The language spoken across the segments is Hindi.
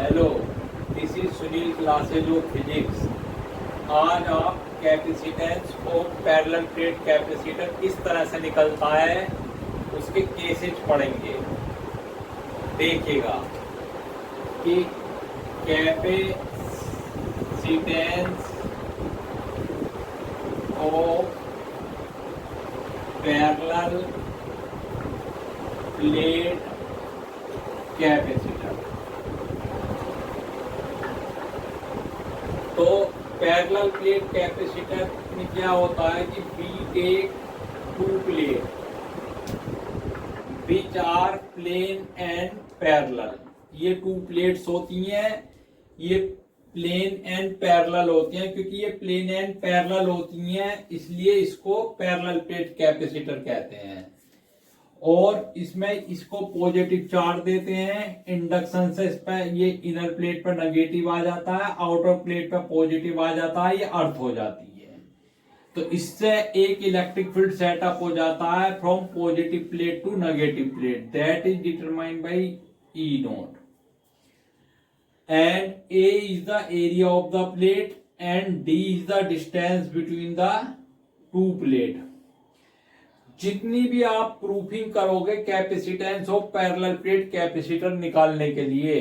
Hello, this is Sunil classes of physics. आज आप कैपेसिटेंस और पैरेलल प्लेट कैपेसिटर किस तरह से निकलता है उसके केसेस पढ़ेंगे। देखिएगा कि capacitance of parallel plate capacitor. तो पैरेलल प्लेट कैपेसिटर में क्या होता है कि we take two plate which are plane and parallel. ये टू प्लेट्स होती हैं, ये प्लेन एंड पैरेलल होती हैं। क्योंकि ये प्लेन एंड पैरेलल होती हैं इसलिए इसको पैरेलल प्लेट कैपेसिटर कहते हैं। और इसमें इसको पॉजिटिव चार्ज देते हैं, इंडक्शन से इस पर ये इनर प्लेट पर नेगेटिव आ जाता है, आउटर प्लेट पर पॉजिटिव आ जाता है, ये अर्थ हो जाती है। तो इससे एक इलेक्ट्रिक फील्ड सेटअप हो जाता है from positive plate to negative plate, that is determined by E nought and A is the area of the plate and D is the distance between the two plate. जितनी भी आप प्रूफिंग करोगे capacitance of parallel plate capacitor निकालने के लिए,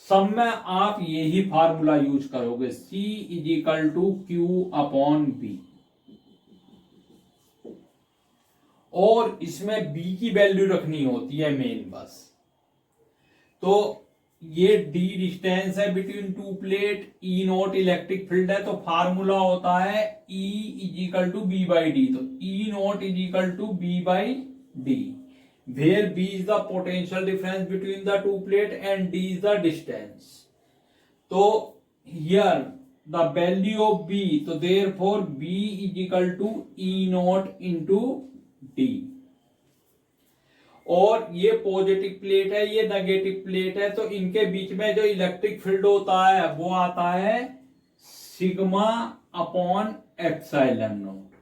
सब में आप यही फार्मूला यूज करोगे, C is equal to Q upon B. और इसमें B की वैल्यू रखनी होती है मेन बस। तो ये D डिस्टेंस है between two plate, E naught electric field है, तो फार्मूला होता है E is equal to B by D. तो E naught is equal to B by D, where B is the potential difference between the two plate and D is the distance. तो here the value of B, तो therefore B is equal to E naught into D। और ये पॉजिटिव प्लेट है, ये नेगेटिव प्लेट है, तो इनके बीच में जो इलेक्ट्रिक फील्ड होता है वो आता है सिग्मा अपॉन एप्सिलॉन नॉट।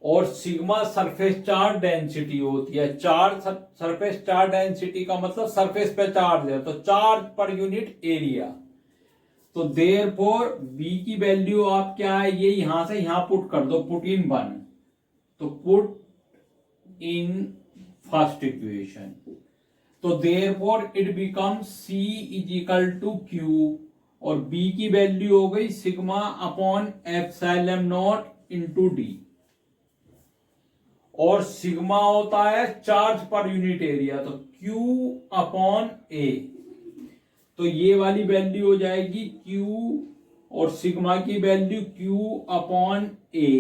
और सिग्मा सरफेस चार्ज डेंसिटी होती है। चार्ज सरफेस चार्ज डेंसिटी का मतलब सरफेस पे चार्ज है, तो चार्ज पर यूनिट एरिया। तो देयरफॉर बी की वैल्यू आप क्या है, ये यहां से यहां पुट कर दो, पुट इन 1। तो पुट in first equation, तो therefore it becomes C is equal to Q और B की वैल्यू हो गई sigma upon epsilon not into D. और सिग्मा होता है चार्ज पर यूनिट एरिया, तो Q अपॉन A। तो ये वाली वैल्यू हो जाएगी Q और सिग्मा की value Q upon A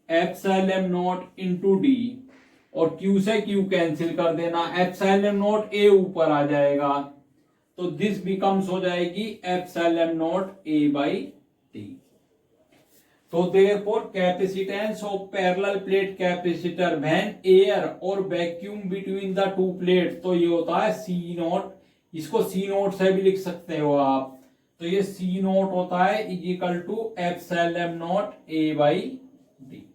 epsilon not into D. और Q से Q कैंसिल कर देना, एप्सिलॉन नॉट A ऊपर आ जाएगा, तो दिस बिकम्स हो जाएगी epsilon not A by D. तो therefore capacitance of parallel plate capacitor when air और vacuum between the two plate, तो ये होता है C नॉट। इसको C नॉट से भी लिख सकते हो आप। तो ये C नॉट होता है is equal to epsilon not A by D.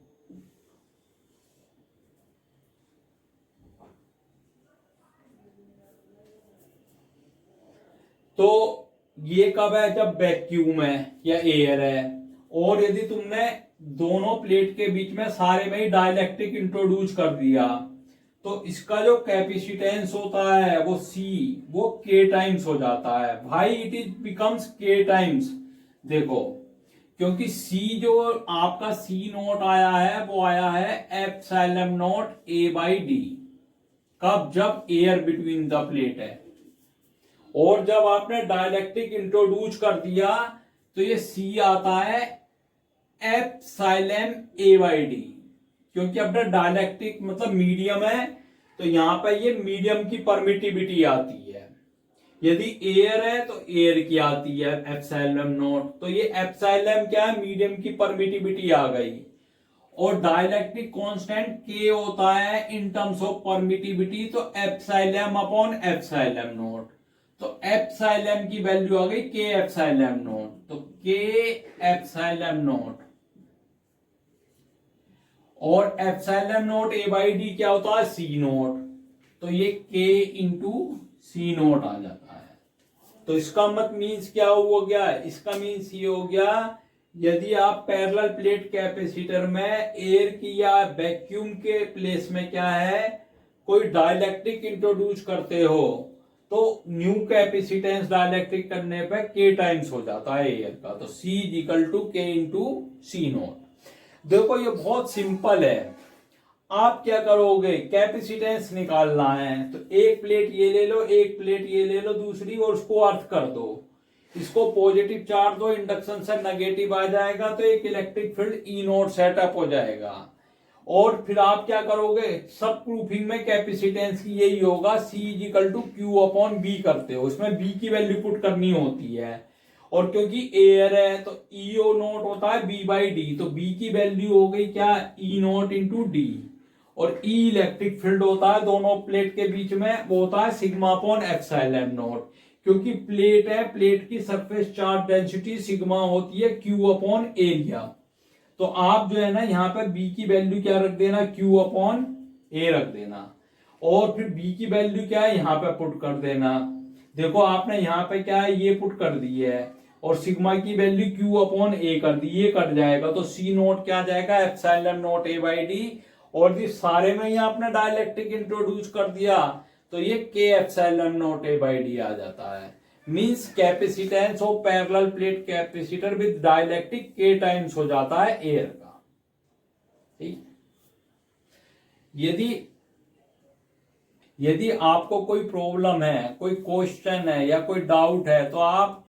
तो ये कब है, जब वैक्यूम है या एयर है। और यदि तुमने दोनों प्लेट के बीच में सारे में ही डाइलेक्ट्रिक इंट्रोड्यूस कर दिया, तो इसका जो कैपेसिटेंस होता है वो C, वो K टाइम्स हो जाता है। भाई it is becomes K times, देखो क्योंकि C जो आपका C नोट आया है वो आया है epsilon not A by D. कब, जब एयर बिटवीन द प्लेट है। और जब आपने डाइलेक्ट्रिक इंट्रोड्यूस कर दिया तो ये C आता है एप्सिलॉन A बाई डी। क्योंकि अपना डाइलेक्ट्रिक मतलब मीडियम है, तो यहां पर ये मीडियम की परमिटिविटी आती है। यदि एयर है तो एयर की आती है एप्सिलॉन नॉट। तो ये एप्सिलॉन क्या है, मीडियम की परमिटिविटी आ गई। और डाइलेक्ट्रिक कांस्टेंट K होता है इन टर्म्स ऑफ परमिटिविटी, तो एप्सिलॉन अपॉन एप्सिलॉन नॉट। तो एप्सिलॉन की वैल्यू आ गई K एप्सिलॉन नॉट, तो K एप्सिलॉन नॉट। और epsilon not A by D क्या होता है, C नॉट। तो ये K इंटू सी नोट आ जाता है। तो इसका मत मीन्स क्या हो गया, इसका मीन्स ये हो गया, यदि आप पैरेलल प्लेट कैपेसिटर में एयर की या वैक्यूम के प्लेस में क्या है कोई डाइलेक्ट्रिक इंट्रोड्यूस करते हो तो न्यू कैपेसिटेंस डाइलेक्ट्रिक करने पे K टाइम्स हो जाता है एयर का। तो C is equal to K into C nought. देखो ये बहुत सिंपल है। आप क्या करोगे, कैपेसिटेंस निकालना है तो एक प्लेट ये ले लो, एक प्लेट ये ले लो दूसरी, और उसको अर्थ कर दो, इसको पॉजिटिव चार्ज दो, इंडक्शन से नेगेटिव आ जाएगा तो एक electric field E note setup हो जाएगा। और फिर आप क्या करोगे, सब प्रूफिंग में कैपेसिटेंस की यही होगा, C is equal to Q upon B करते हो, उसमें B की वैल्यू पुट करनी होती है। और क्योंकि एयर है तो ईओ नोट होता है B बाई डी, तो B की वैल्यू हो गई क्या, ई नोट इंटू डी। और E इलेक्ट्रिक फील्ड होता है दोनों प्लेट के बीच में, वो होता है सिग्मा अपॉन एप्सिलॉन नोट। क्योंकि प्लेट है, प्लेट की सरफेस चार्ज डेंसिटी सिग्मा होती है Q अपॉन एरिया। तो आप जो है ना यहाँ पे B की वैल्यू क्या रख देना, Q अपॉन ए रख देना, और फिर B की वैल्यू क्या है यहाँ पे पुट कर देना। देखो आपने यहाँ पे क्या है ये पुट कर दी है, और सिग्मा की वैल्यू Q अपॉन ए कर दी, ये कट जाएगा तो C नोट क्या आ जाएगा, epsilon naught A by D. और ये सारे में ही आपने डाइलेक्ट्रिक इंट्रोड्यूस कर दिया तो ये K epsilon naught A by D आ जाता है। Means capacitance of parallel plate capacitor with dielectric K times हो जाता है एयर का। ठीक, यदि आपको कोई प्रॉब्लम है, कोई क्वेश्चन है या कोई डाउट है तो आप